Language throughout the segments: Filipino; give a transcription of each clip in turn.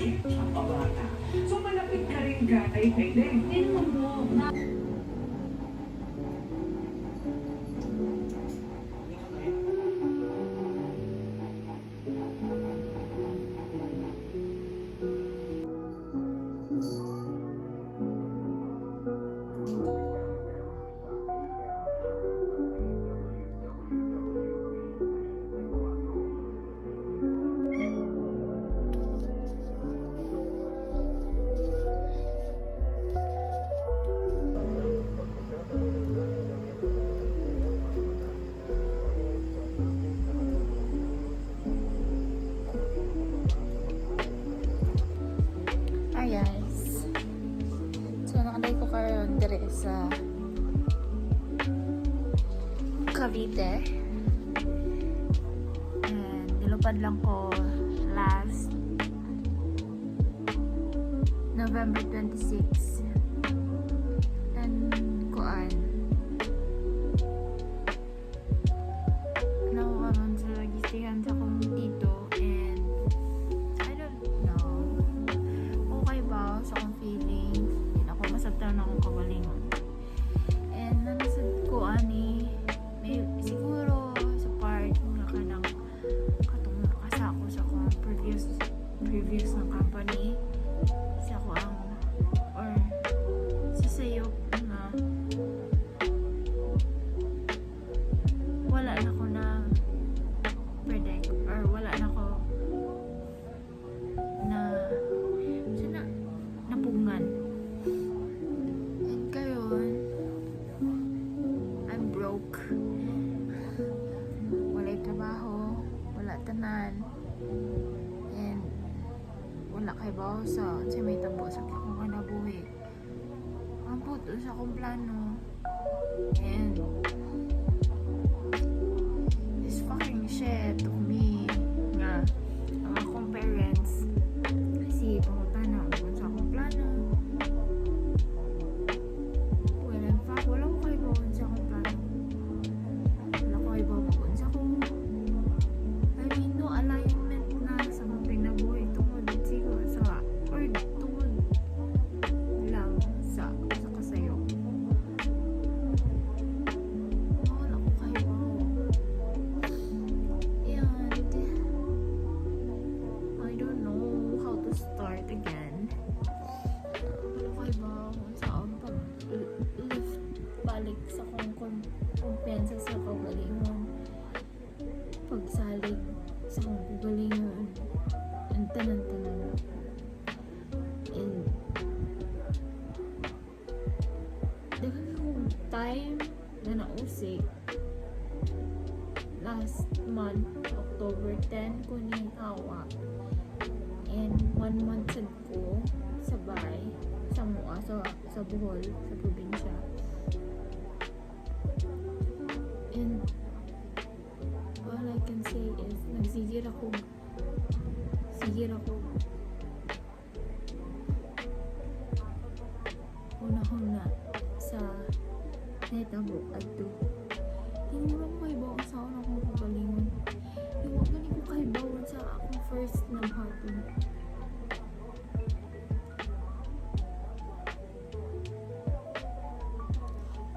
gift ang pabata. So malapit ka rin kay Pwede. Hindi naman po. Hi guys. So nakalay ko karon dire sa Cavite. And nilupad lang ko last November 26. And kuan. Nakuha sa gistingan sa kong dito. And I don't know. Okay ba sa akong feelings? Hindi na ako masabtan na akong kagalingon. And nanasad ko ani may siguro sa part nga kanang katong nakasa ako sa akong previous ng company sa ako ang or sa sayop na wala na ko na predict or wala na ko na sana napungan. And karon I'm broke. Walay trabaho, wala tanan. And wala kay bawo sa may tabo sa akong kanabuhi. Ang puto sa akong plano. And this fucking shit to me nga ang akong parents kasi pumunta na ako sa akong plano. Well, in fact, wala ko kayo bawon sa akong plano. Wala ko kayo bawon sa akong I mean, no alignment na sa mga pinabuhay tungod siguro sa or tungod lang sa kasayo. Wala ko kayo bawon. And I don't know how to start again. Wala ko kayo bawon sa akong pag-lift balik sa kong kumpensa sa kagalingon. Pagsalig sa kong kagalingon. Ang tanan-tanan. And dagan akong time na nausik last month, October 10 ko niyang awa. And 1 month sad ko sa bay sa mua sa Bohol, sa probinsya. And all I can say is nagsigir ako una-una sa netabo at to hindi mo lang kayo bawang sa ako na kung kagalingon yung wag gani ko kayo bawang sa akong first na hapon.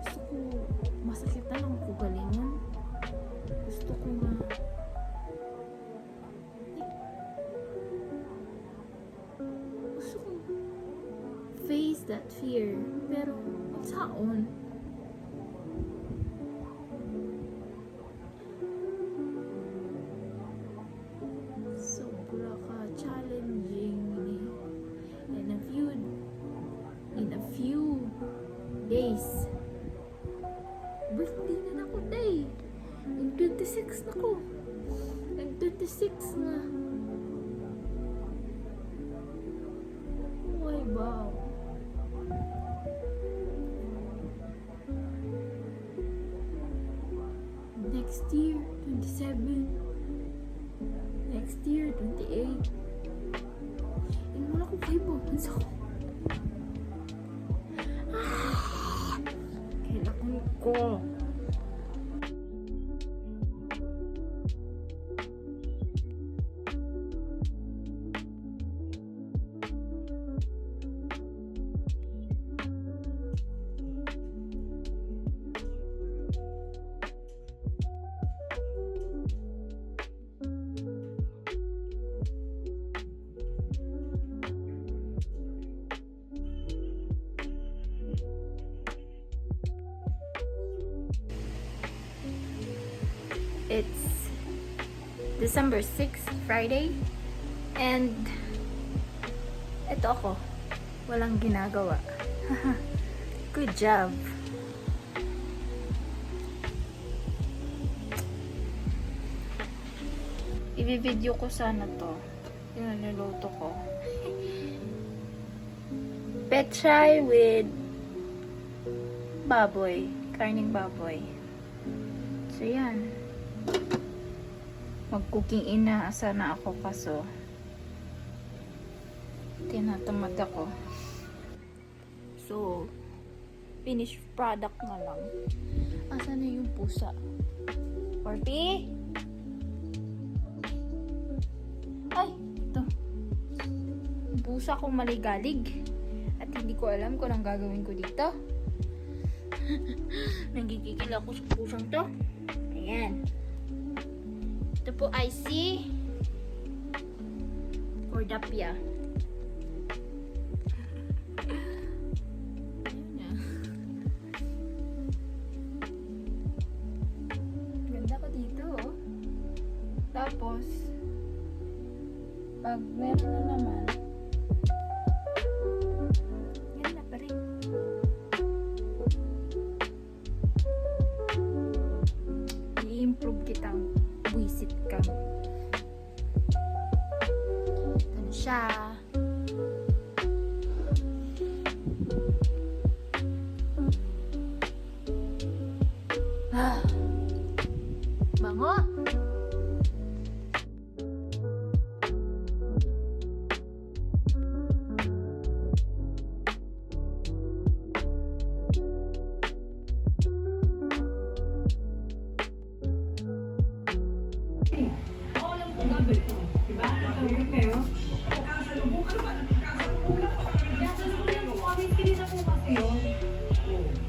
Gusto ko masakit na lang kagalingon. Gusto ko nga gusto ko face that fear pero saan sobra ka challenging ni in a few days birthday na ako day. Nag-26 na ko. Nag-26 na. Oh, wow. Next year, 27. Next year, 28. And wala ko kayo po. Kailangan ko. It's December 6th, Friday. And ito ako. Walang ginagawa. Good job. I-video ko sana to. Yung niluluto ko. Pechay with baboy. Karning baboy. So, yan. Mag-cooking inaasa na ako kaso tinatamad ako. So, finished product na lang. Asa na yung pusa? Orpi? Ay, ito. Yung pusa kong maligalig. At hindi ko alam kung anong gagawin ko dito. Nagigigil ako sa pusang to. Ayan. Ito po ay si Cordapia. Ayan. Ganda ko dito, oh. Tapos, pag meron na naman, ganda pa rin. I-improve kitang wisit ka. Ito na siya. Ah. Bango. Alam ko gabi ito. Diba? Natawag kayo. Pagkasalubong. Ano ba? Nagkasalubong lang. Nagkasalubong po kami. Kinita po kasi yun.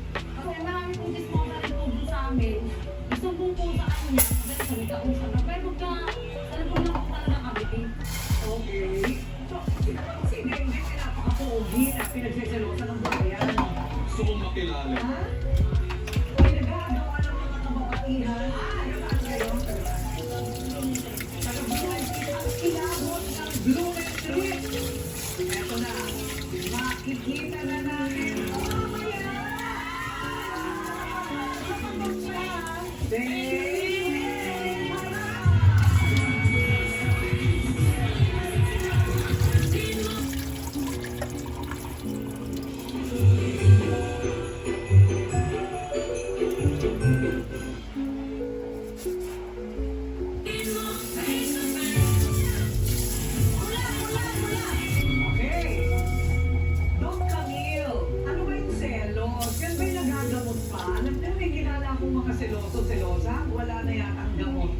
Kasi marami pong disposal rin po sa amin. Isumbong po sa kanya. Dahil sa nagkausap na. Pero salubong lang po talaga kami. Okay. So, si Dende, pinapaka-pogi na pinagseselosa ng bayan. Gusto kong makilala. Ha? Ay, nag-aagawa ng mga kababaihan. Nagkaan kayo? Ilabot ng Blue Street. Eto na. Makikita na natin. Mamaya! Okay. Doc Camille, ano ba yung selos? Yan ba'y nagagamot pa? Alam niyo, may kilala akong mga seloso-selosa. Wala na yata ang gamot.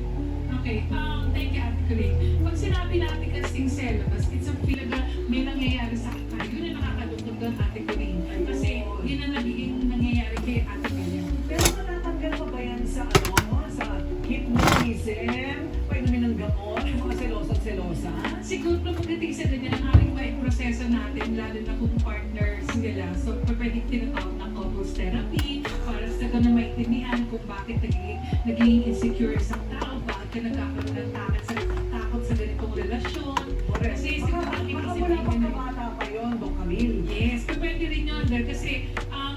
Okay, thank you, Ate Corinne. Pag sinabi natin kasing selos, it's a talaga may nangyayari sa akin. Yun ang nakakadugtog doon, Ate Corinne. Kasi yun ang nagiging nangyayari kay Ate Corinne. Pero matatanggal pa ba yan sa ano? Sa hypnotism? Painumin ng gamot? Yung mga seloso-selosa? Siguro pagdating sa ganyan, ang ating may proseso natin, lalo na kung partners nila. So, pwede tinatawag na couples therapy para sa ganun maintindihan kung bakit naging insecure isang tao, bakit ka nagkakaroon ng takot sa ganitong relasyon. Kasi siguro ang Baka inisip wala pang natin. kabata pa yun, Doc Camille. Yes, pwede rin yun, Dar, kasi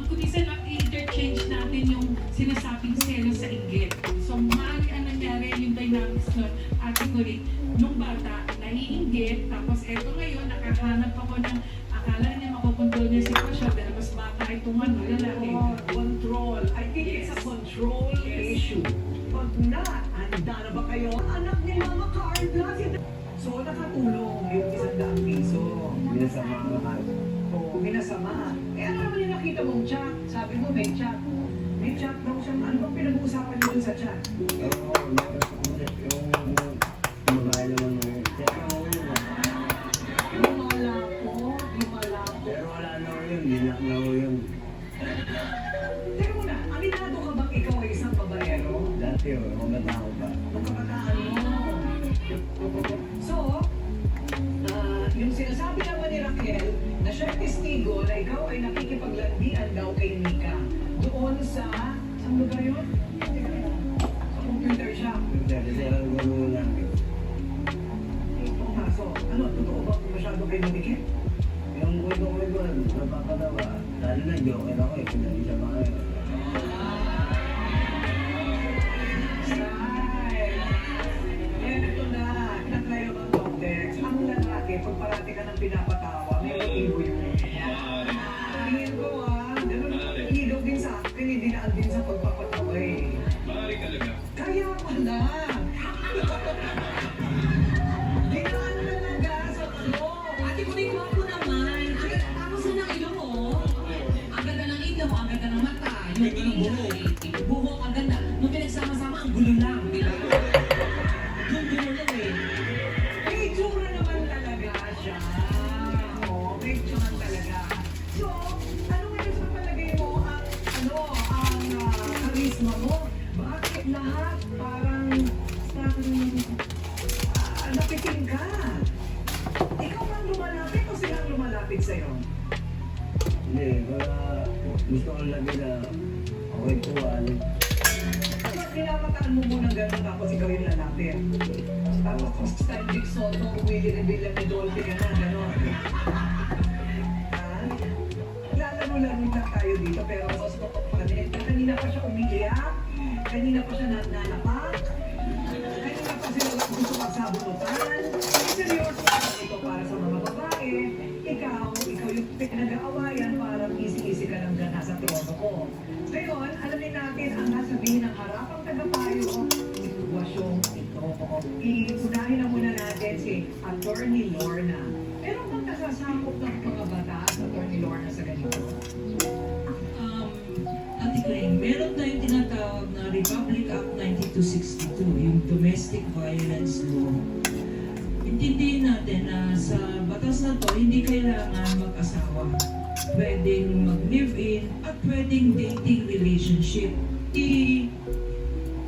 kung isa lang i-interchange natin yung sinasabing selos sa inggit. So, maaari ang nangyari yung dynamics nun, Ate Corinne, nung bata, naiinggit, tapos eto ngayon, nakahanap ako ng akala niya makukontrol niya si Pasha dahil mas bata itong lalaki. Oh, control. I think it's a control issue. Pag handa na ba kayo? Anak ni Mama Carla. So, nakatulong yung 100 piso. Minasama ang mahal. Oo, minasama. Eh, ano naman yung nakita mong chat? Sabi mo, may chat. May chat daw siya. Ano bang pinag-uusapan niyo dun sa chat? Oo, meron sa kulit. Yung babae naman mo. Himala ko. Pero wala na ko yun. Dinak na ko yun. Teka muna, aminado ka bang ikaw ay isang babaero? Dati o, maganda ko pa. Nung kabataan mo. So, yung sinasabi naman ni Raquel na siya testigo na ikaw ay nakikipaglandian daw kay Mika doon sa, saan lugar yun? Sa computer shop. huwag kayo matikip. Yung kwento, napapatawa. Lalo na joker ako eh, kung dali sa bahay. Ito na, naglayo ng context. Ang lalaki, pag parati ka ng pinapatawa, may motibo yun. Tingin ko ganun, ilaw din sa akin, hindi naan din sa pagpapatawa eh. Maaari talaga. Kaya pala. Dinaan talaga sa Ate ko rin ko naman. Tapos na ng ilong mo. Ang ganda ng ilong, ang ganda ng mata. Ang ganda ng buhok. Buhok, ang ganda. Nung pinagsama-sama, ang gulo lang. Di ba? Yung gulo lang eh. May tsura naman talaga siya. Oo, may tsura talaga. So, ano ngayon sa palagay mo ang karisma mo? Bakit lahat parang napitin ka? Ikaw ang lumalapit o silang lumalapit sa'yo? Hindi, para gusto ko lagi na okay po, Bakit pinamataan mo muna gano'n tapos ikaw yung lalapit? Tapos kung style Dick Soto, umili-reveal lang ni Dolphy ka na, gano'n. Lalaro-laro lang tayo dito, pero kanina pa siya umiiyak, kanina pa siya nanapak, kanina pa sila gusto magsabunutan. Seryoso ka ito para sa mga babae, ikaw yung pinag-aawayan para easy-easy ka lang dyan nasa trono ko. Ngayon, alamin natin ang nasabihin ng harapang tagapayo sitwasyong ito. Iunahin na muna natin si Attorney Lorna. Meron bang nasasakop ng mga batas, Attorney Lorna, sa ganito? Ate Kling, meron tayong tinatawag na Republic Act 9262, yung Domestic Violence Law. Intindihin natin na sa batas na to, hindi kailangan mag-asawa. Pwedeng mag-live-in at pwedeng dating relationship.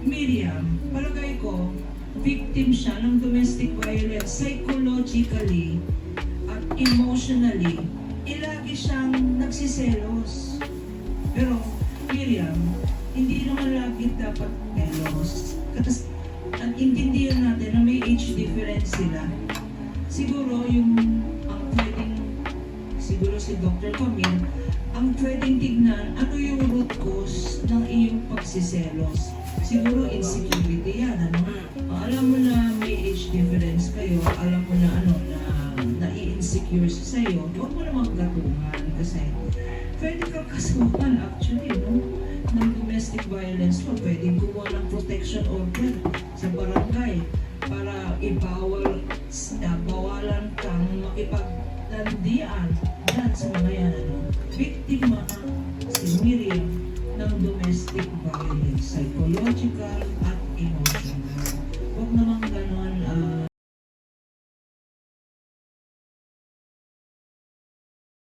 Miriam, palagay ko, victim siya ng domestic violence psychologically at emotionally. Lagi siyang nagsiselos. Pero, Miriam, hindi naman lagi dapat selos. Kasi, ang intindihan natin na may age difference sila. Siguro siguro si Dr. Camille, ang pwedeng tignan ano yung root cause ng iyong pagsiselos. Siguro insecurity yan, ano? Alam mo na may age difference kayo, alam mo na na-i-insecure sa'yo, huwag mo namang gatungan kasi pwede kang kasuhan actually, no? Ng domestic violence mo, pwedeng gumawa ng protection order sa barangay para bawalan kang makipaglandian dyan sa mga yan, ano? Biktima